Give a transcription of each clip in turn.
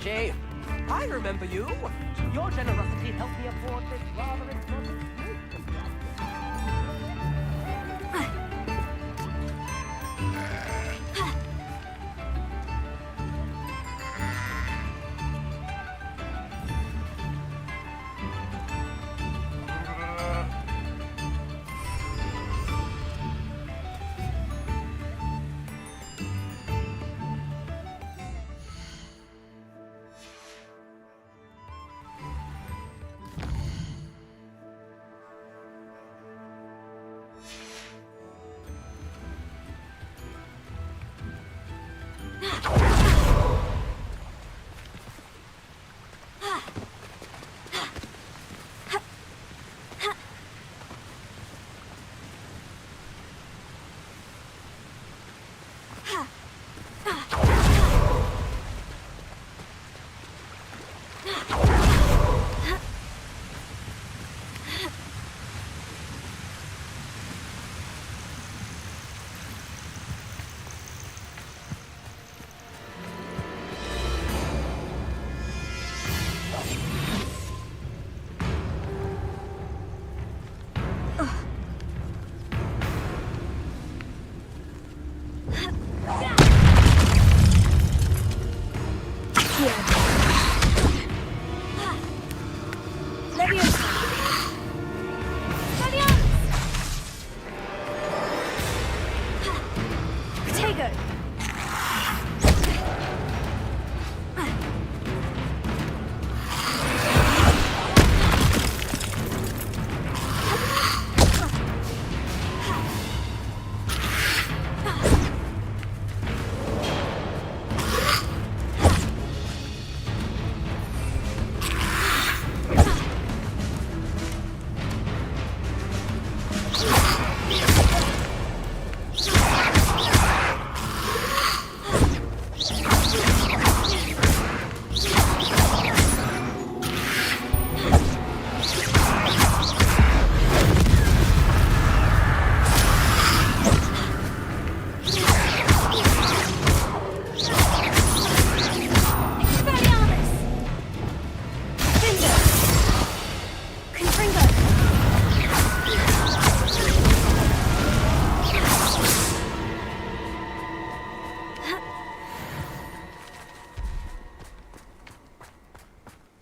Archie. I remember you. Your generosity helped me afford this rather expensive snake contraption.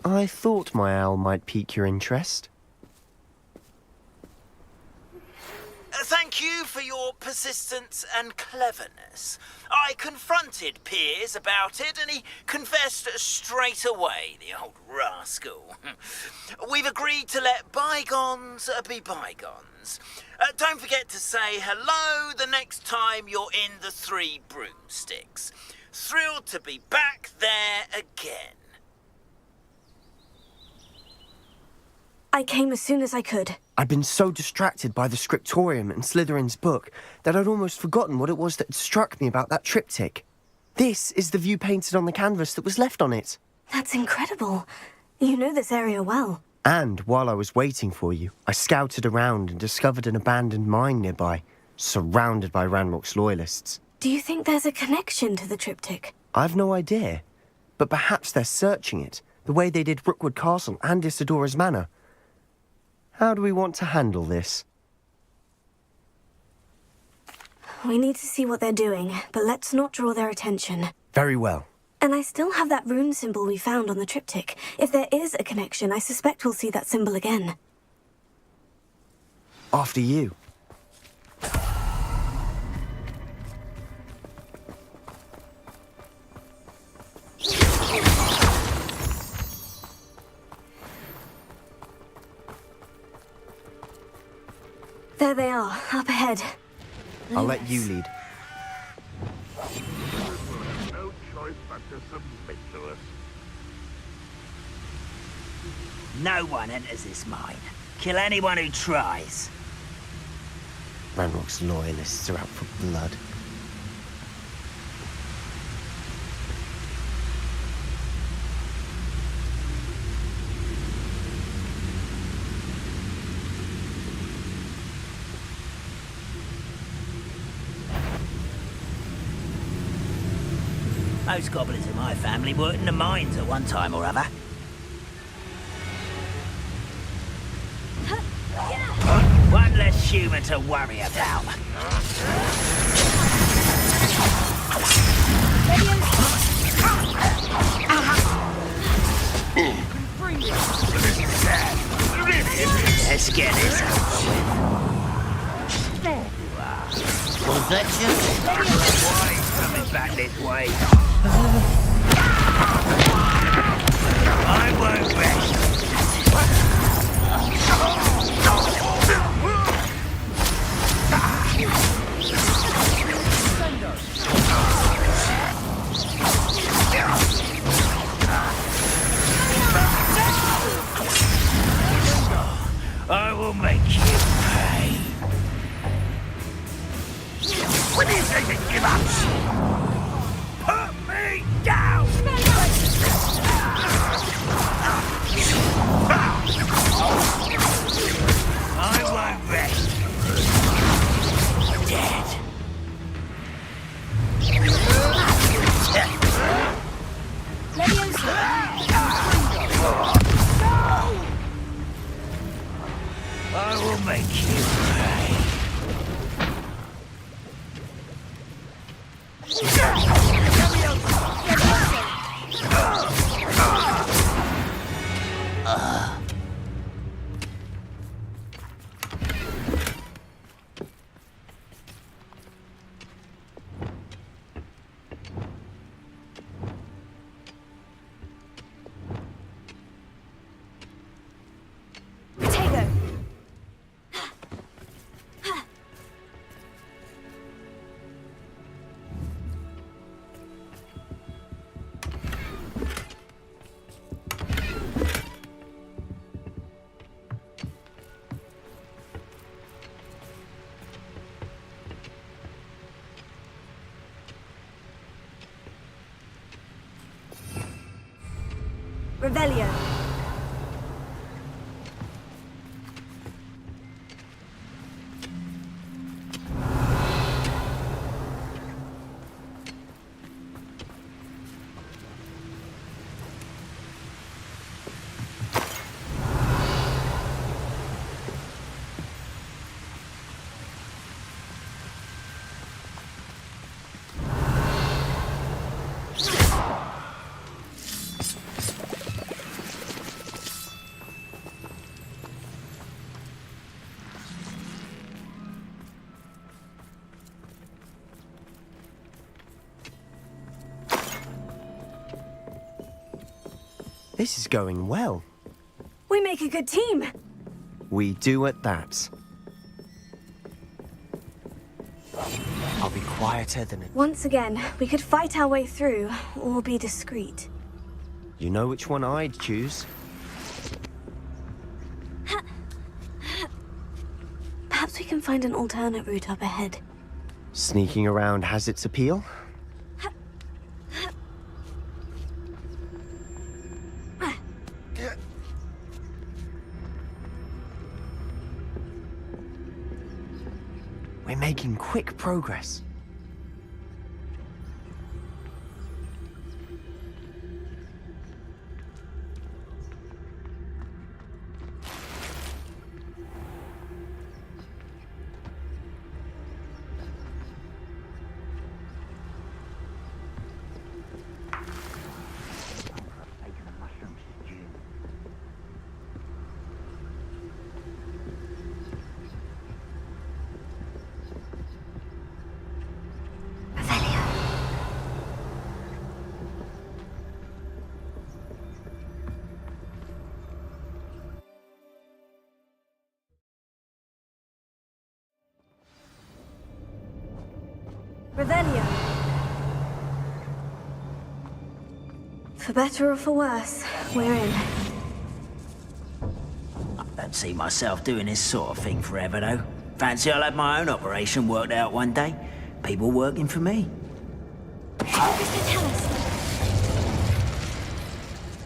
I thought my owl might pique your interest. Thank you for your persistence and cleverness. I confronted Piers about it and he confessed straight away, the old rascal. We've agreed to let bygones be bygones. Don't forget to say hello the next time you're in the Three Broomsticks. Thrilled to be back there again. I came as soon as I could. I'd been so distracted by the scriptorium and Slytherin's book that I'd almost forgotten what it was that struck me about that triptych. This is the view painted on the canvas that was left on it. That's incredible. You know this area well. And while I was waiting for you, I scouted around and discovered an abandoned mine nearby, surrounded by Ranrock's loyalists. Do you think there's a connection to the triptych? I've no idea, but perhaps they're searching it, the way they did Rookwood Castle and Isidora's Manor. How do we want to handle this? We need to see what they're doing, but let's not draw their attention. Very well. And I still have that rune symbol we found on the triptych. If there is a connection, I suspect we'll see that symbol again. After you. There they are, up ahead. I'll let you lead. No choice but to submit to us. No one enters this mine. Kill anyone who tries. Ranrock's loyalists are out for blood. Most goblins in my family worked in the mines at one time or other. One less human to worry about. Let's get this over with. Was that just? Why is coming back this way? I won't rest. I will make you pay. What is it that give up? Put me down! I won't rest. Dead. I will make you pay. Revelio. This is going well. We make a good team. We do at that. I'll be quieter than a... Once again, we could fight our way through, or be discreet. You know which one I'd choose? Perhaps we can find an alternate route up ahead. Sneaking around has its appeal. We're making quick progress. Revelio. For better or for worse, we're in. I don't see myself doing this sort of thing forever, though. Fancy I'll have my own operation worked out one day. People working for me. What does it tell us?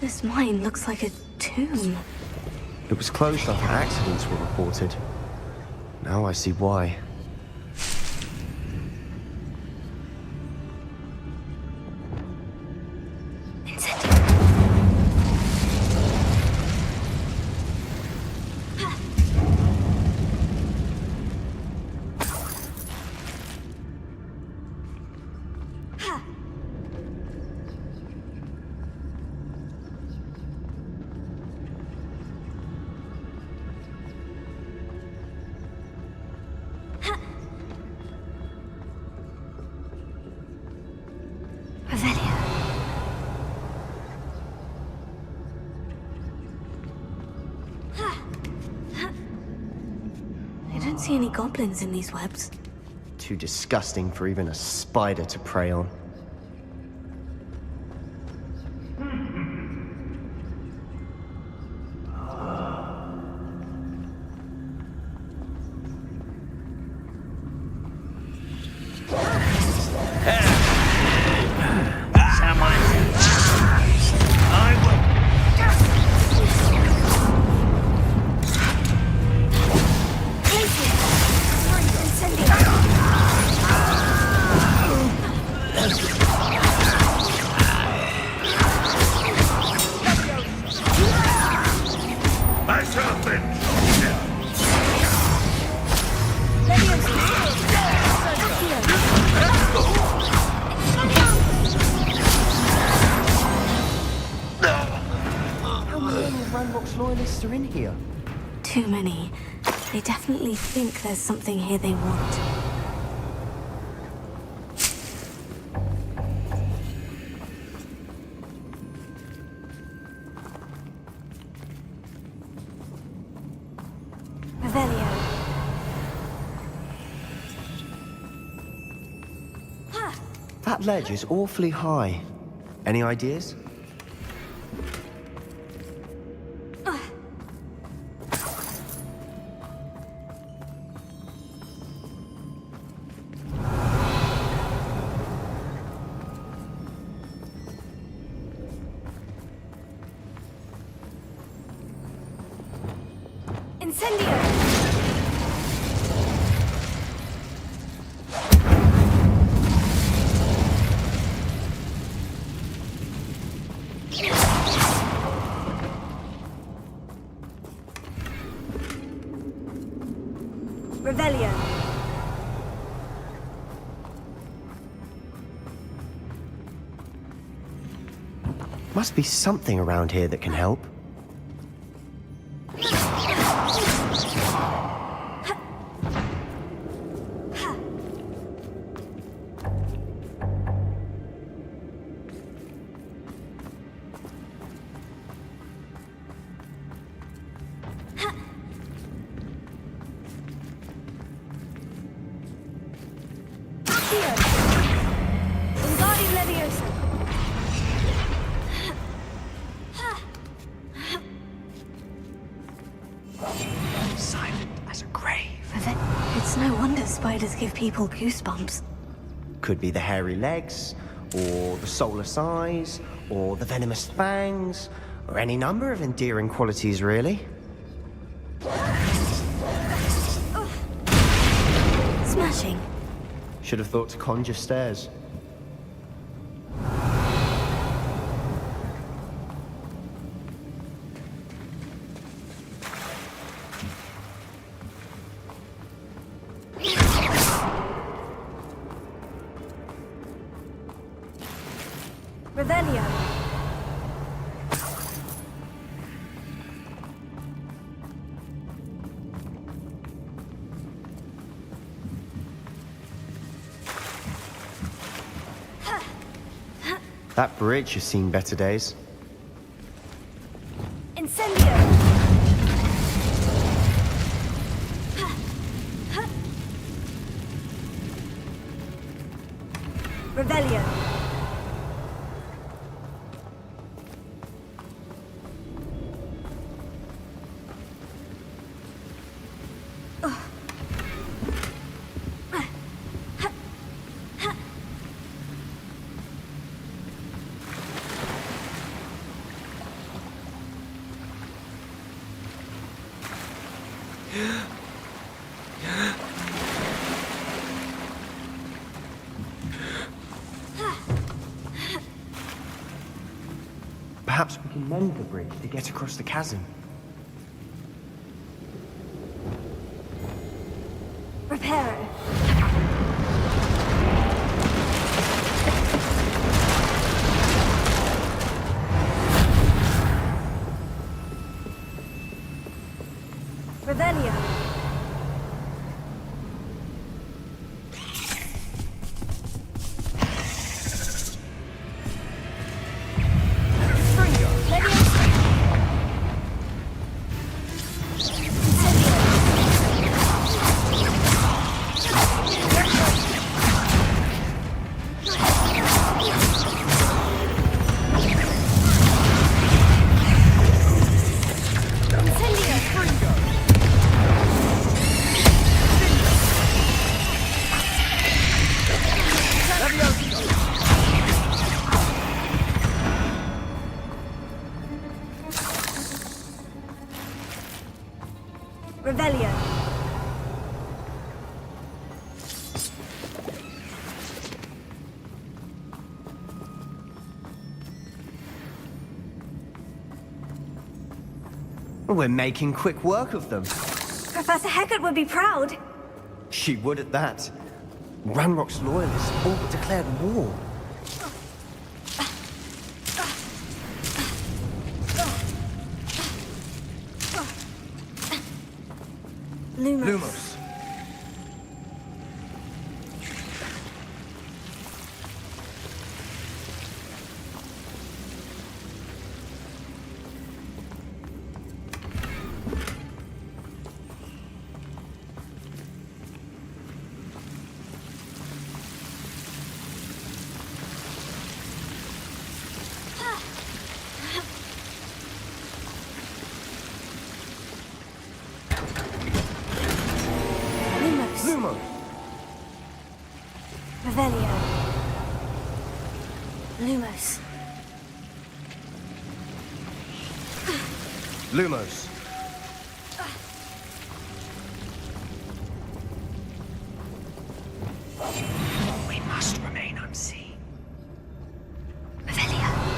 This mine looks like a tomb. It was closed after accidents were reported. Now I see why. see any goblins in these webs. Too disgusting for even a spider to prey on. Loyalists are in here. Too many. They definitely think there's something here they want. Revelio. That ledge is awfully high. Any ideas? Incendio! Revelio. Must be something around here that can help. Silent as a grave. It's no wonder spiders give people goosebumps. Could be the hairy legs, or the soulless eyes, or the venomous fangs, or any number of endearing qualities, really. Smashing. Should have thought to conjure stairs. Revelio. That bridge has seen better days. Incendio. Revelio. Perhaps we can mend the bridge to get across the chasm. Reparo. Revelio. Revelio. We're making quick work of them. Professor Hecat would be proud. She would at that. Ranrock's loyalists all but declared war. Lumos. Lumos! Revelio. Lumos. Lumos. We must remain unseen. Revelio.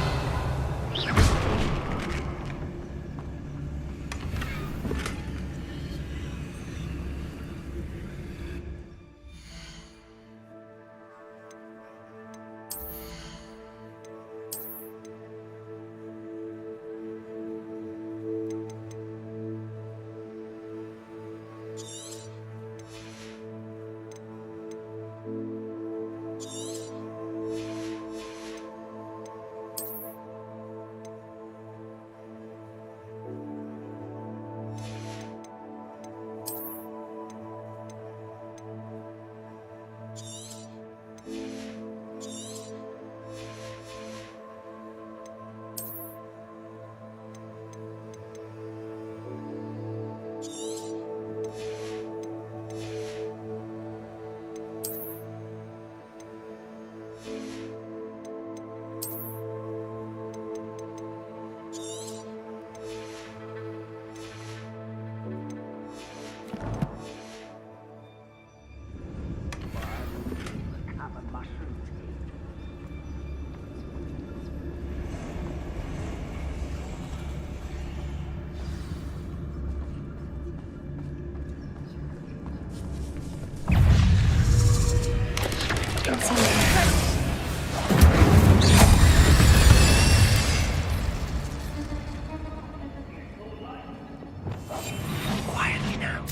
Quietly now.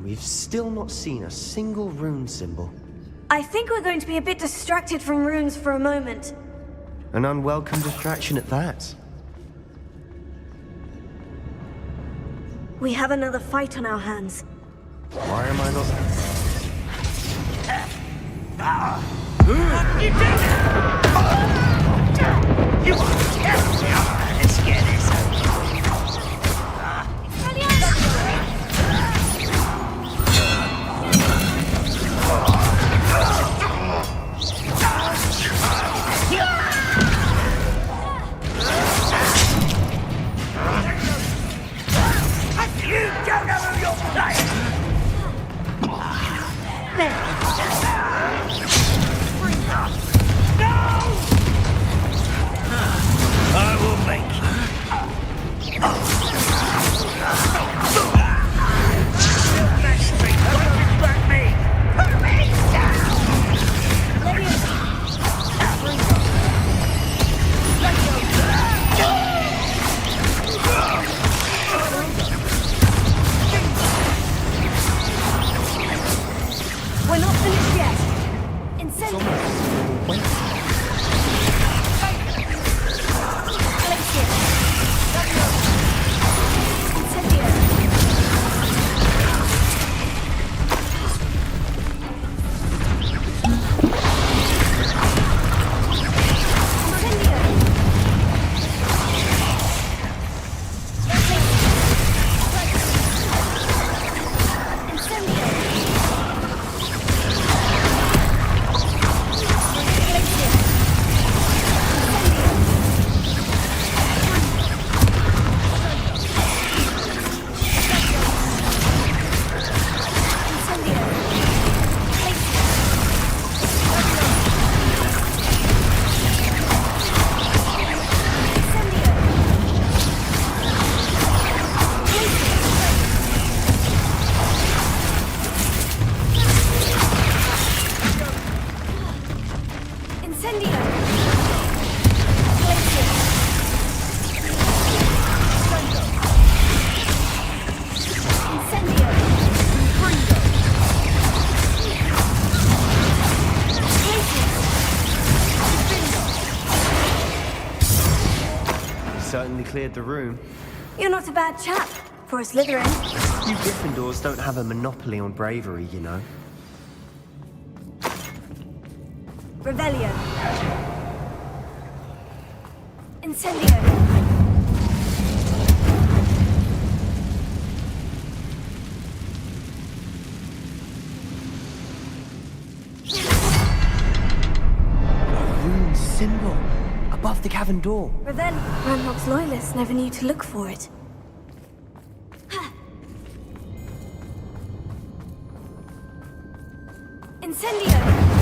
We've still not seen a single rune symbol. I think we're going to be a bit distracted from runes for a moment. An unwelcome distraction at that. We have another fight on our hands. Why am I not... Let's get this. You don't know who you're playing! I will make you. Back me! Put me We're not cleared the room. You're not a bad chap for a Slytherin. You Gryffindors don't have a monopoly on bravery, you know. Revelio. Incendio. Rune symbol above the cavern door. Revelio. Ranrock's loyalists never knew to look for it. Incendio.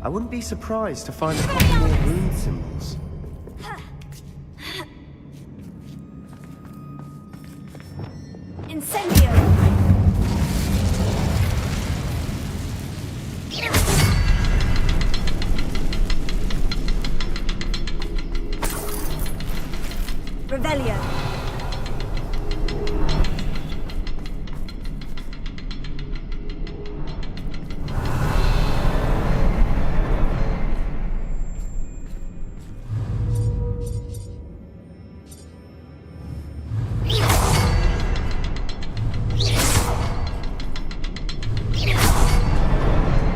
I wouldn't be surprised to find a couple more rune symbols. Incendio. Revelio.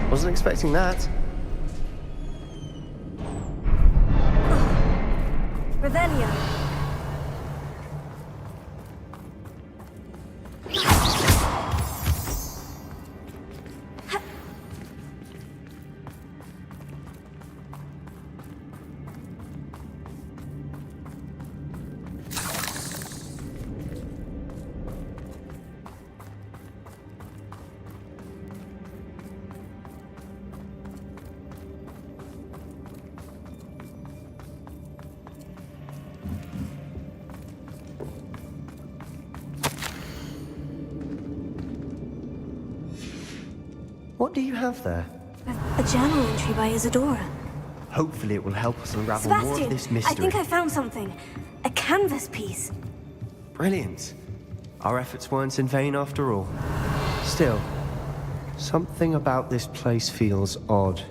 Wasn't expecting that. Revelio. What do you have there? A journal entry by Isadora. Hopefully it will help us unravel more of Sebastian, this mystery. I think I found something. A canvas piece. Brilliant. Our efforts weren't in vain after all. Still, something about this place feels odd.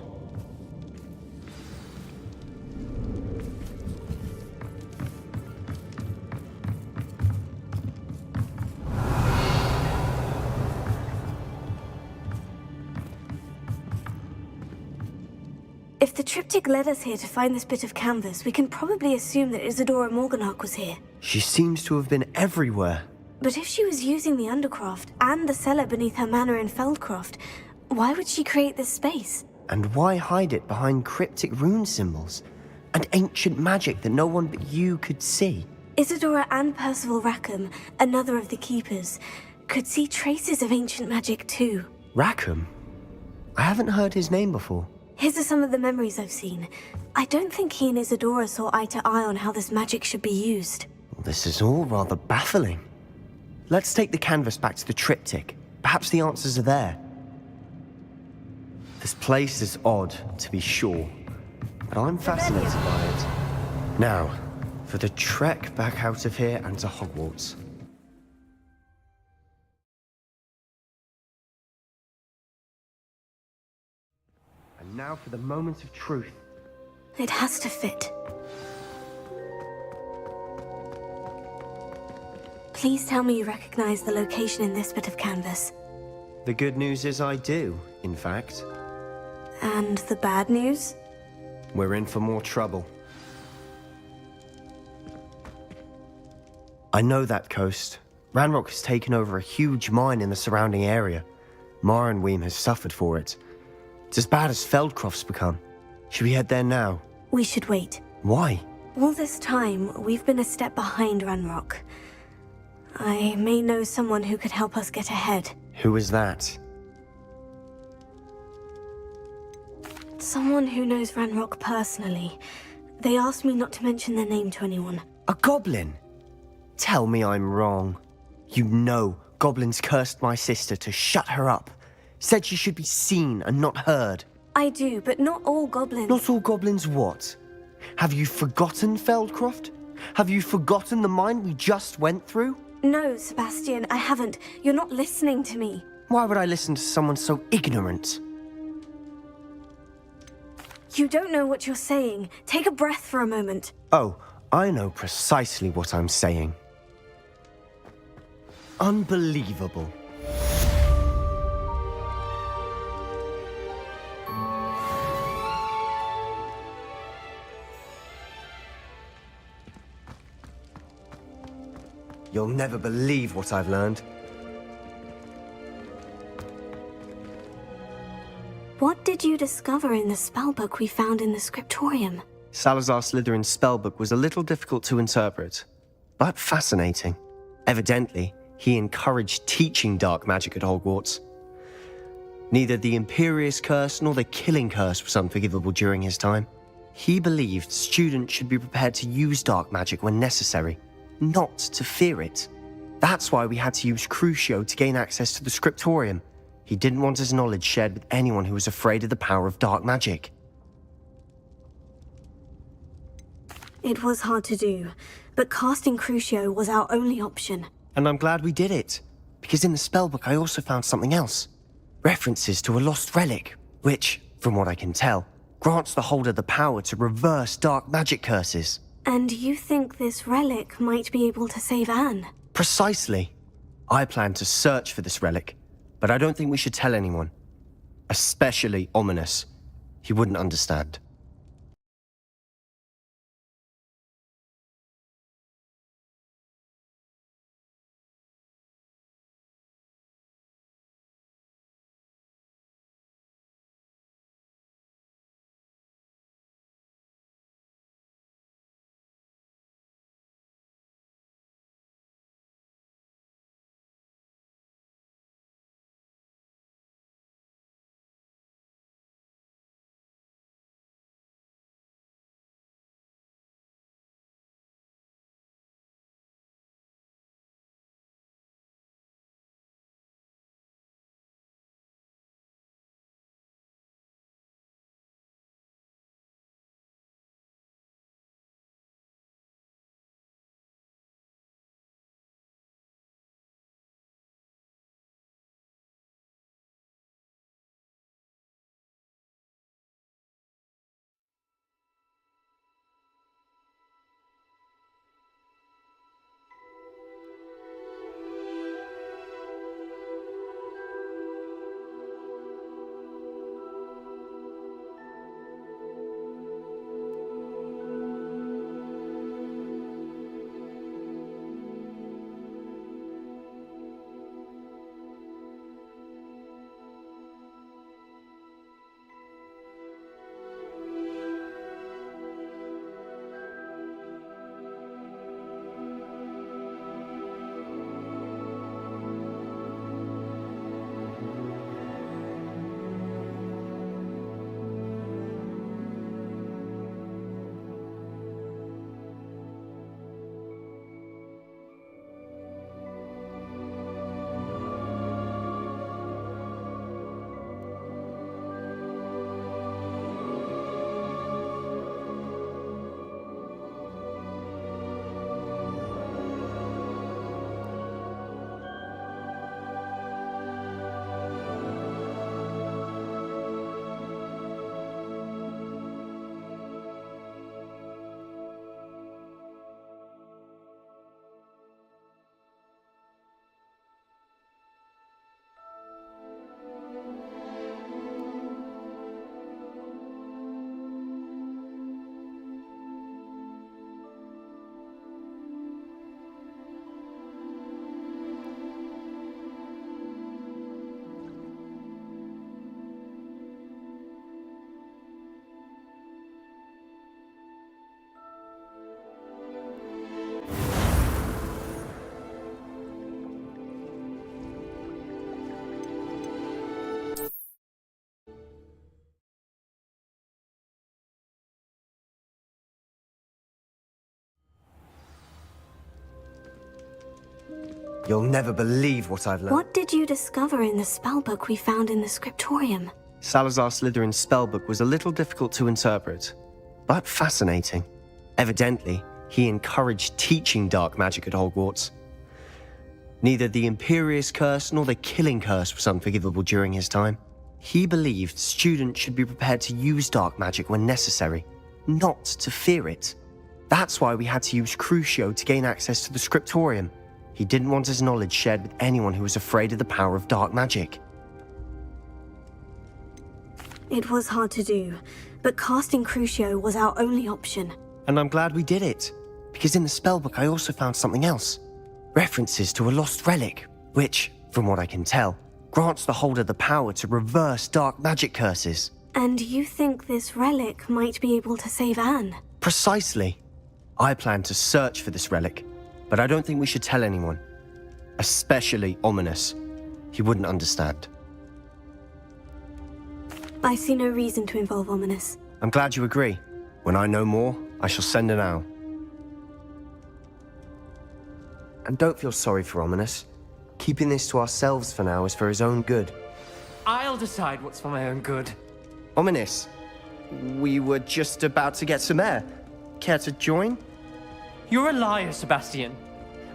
If the triptych led us here to find this bit of canvas, we can probably assume that Isadora Morganach was here. She seems to have been everywhere. But if she was using the Undercroft and the cellar beneath her manor in Feldcroft, why would she create this space? And why hide it behind cryptic rune symbols and ancient magic that no one but you could see? Isadora and Percival Rackham, another of the Keepers, could see traces of ancient magic too. Rackham? I haven't heard his name before. His are some of the memories I've seen. I don't think he and Isadora saw eye to eye on how this magic should be used. This is all rather baffling. Let's take the canvas back to the triptych. Perhaps the answers are there. This place is odd, to be sure, but I'm fascinated by it. Now, for the trek back out of here and to Hogwarts. And now for the moment of truth. It has to fit. Please tell me you recognize the location in this bit of canvas. The good news is I do, in fact. And the bad news? We're in for more trouble. I know that coast. Ranrock has taken over a huge mine in the surrounding area. Mornweem has suffered for it. It's as bad as Feldcroft's become. Should we head there now? We should wait. Why? All this time, we've been a step behind Ranrock. I may know someone who could help us get ahead. Who is that? Someone who knows Ranrock personally. They asked me not to mention their name to anyone. A goblin? Tell me I'm wrong. You know goblins cursed my sister to shut her up. Said she should be seen and not heard. I do, but not all goblins. Not all goblins what? Have you forgotten Feldcroft? Have you forgotten the mine we just went through? No, Sebastian, I haven't. You're not listening to me. Why would I listen to someone so ignorant? You don't know what you're saying. Take a breath for a moment. Oh, I know precisely what I'm saying. Unbelievable. You'll never believe what I've learned. What did you discover in the spellbook we found in the scriptorium? Salazar Slytherin's spellbook was a little difficult to interpret, but fascinating. Evidently, he encouraged teaching dark magic at Hogwarts. Neither the Imperious Curse nor the Killing Curse was unforgivable during his time. He believed students should be prepared to use dark magic when necessary, not to fear it. That's why we had to use Crucio to gain access to the scriptorium. He didn't want his knowledge shared with anyone who was afraid of the power of dark magic. It was hard to do, but casting Crucio was our only option. And I'm glad we did it, because in the spellbook I also found something else. References to a lost relic, which, from what I can tell, grants the holder the power to reverse dark magic curses. And you think this relic might be able to save Anne? Precisely. I plan to search for this relic, but I don't think we should tell anyone. Especially Ominous. He wouldn't understand. You'll never believe what I've learned. What did you discover in the spellbook we found in the scriptorium? Salazar Slytherin's spellbook was a little difficult to interpret, but fascinating. Evidently, he encouraged teaching dark magic at Hogwarts. Neither the Imperious Curse nor the Killing Curse was unforgivable during his time. He believed students should be prepared to use dark magic when necessary, not to fear it. That's why we had to use Crucio to gain access to the Scriptorium. He didn't want his knowledge shared with anyone who was afraid of the power of dark magic. It was hard to do, but casting Crucio was our only option. And I'm glad we did it, because in the spellbook I also found something else. References to a lost relic, which, from what I can tell, grants the holder the power to reverse dark magic curses. And you think this relic might be able to save Anne? Precisely. I plan to search for this relic, but I don't think we should tell anyone. Especially Ominous. He wouldn't understand. I see no reason to involve Ominous. I'm glad you agree. When I know more, I shall send an owl. And don't feel sorry for Ominous. Keeping this to ourselves for now is for his own good. I'll decide what's for my own good. Ominous, we were just about to get some air. Care to join? You're a liar, Sebastian.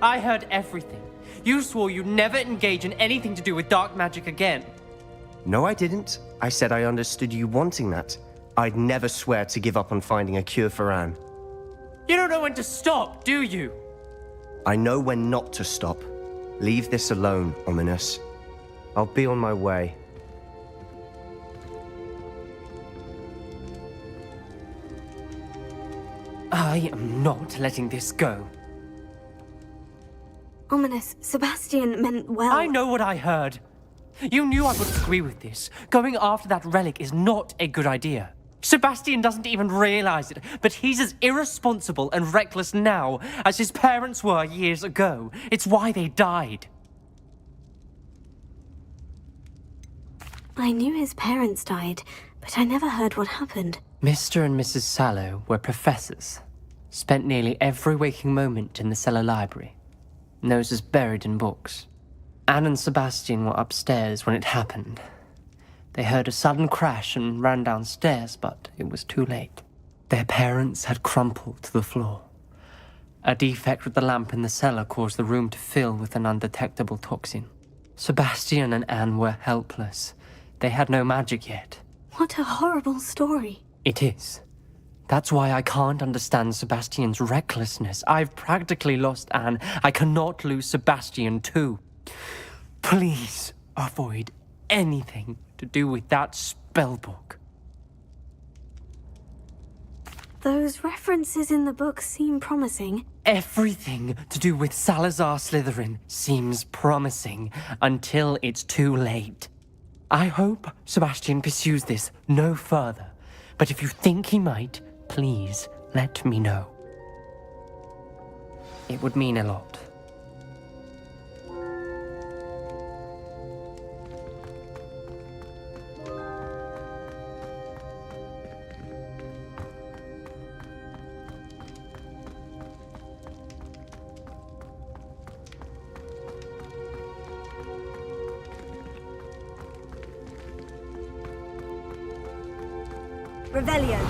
I heard everything. You swore you'd never engage in anything to do with dark magic again. No, I didn't. I said I understood you wanting that. I'd never swear to give up on finding a cure for Anne. You don't know when to stop, do you? I know when not to stop. Leave this alone, Ominous. I'll be on my way. I am not letting this go. Ominous, Sebastian meant well. I know what I heard. You knew I wouldn't agree with this. Going after that relic is not a good idea. Sebastian doesn't even realize it, but he's as irresponsible and reckless now as his parents were years ago. It's why they died. I knew his parents died, but I never heard what happened. Mr. and Mrs. Sallow were professors. Spent nearly every waking moment in the cellar library. Noses buried in books. Anne and Sebastian were upstairs when it happened. They heard a sudden crash and ran downstairs, but it was too late. Their parents had crumpled to the floor. A defect with the lamp in the cellar caused the room to fill with an undetectable toxin. Sebastian and Anne were helpless. They had no magic yet. What a horrible story. It is. That's why I can't understand Sebastian's recklessness. I've practically lost Anne. I cannot lose Sebastian too. Please avoid anything to do with that spellbook. Those references in the book seem promising. Everything to do with Salazar Slytherin seems promising until it's too late. I hope Sebastian pursues this no further, but if you think he might, please let me know. It would mean a lot. Revelio.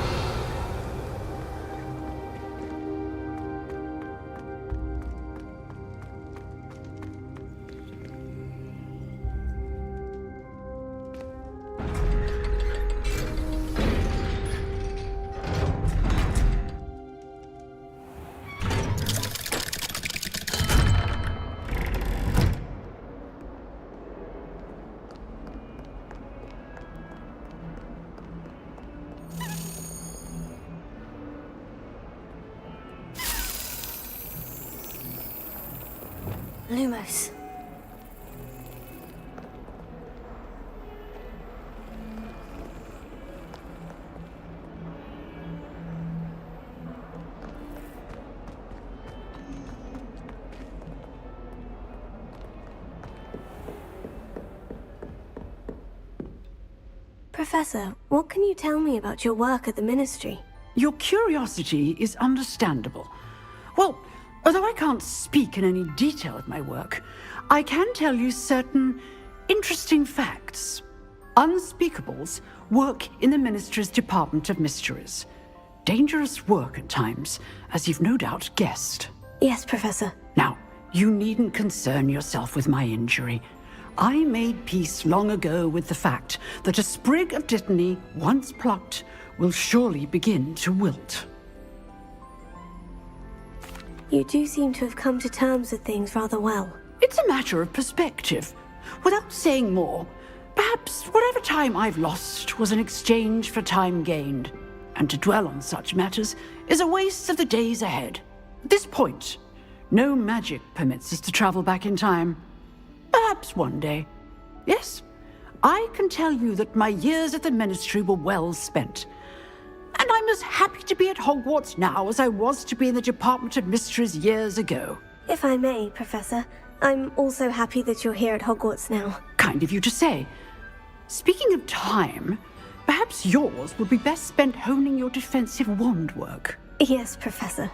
Lumos. Professor, what can you tell me about your work at the Ministry? Your curiosity is understandable. Well, although I can't speak in any detail of my work, I can tell you certain interesting facts. Unspeakables work in the Ministry's Department of Mysteries. dangerous work at times, as you've no doubt guessed. Yes, Professor. Now, you needn't concern yourself with my injury. I made peace long ago with the fact that a sprig of dittany, once plucked, will surely begin to wilt. You do seem to have come to terms with things rather well. It's a matter of perspective. Without saying more, perhaps whatever time I've lost was an exchange for time gained. And to dwell on such matters is a waste of the days ahead. At this point, no magic permits us to travel back in time. Perhaps one day. Yes, I can tell you that my years at the Ministry were well spent. And I'm as happy to be at Hogwarts now as I was to be in the Department of Mysteries years ago. If I may, Professor, I'm also happy that you're here at Hogwarts now. Kind of you to say. Speaking of time, perhaps yours would be best spent honing your defensive wand work. Yes, Professor.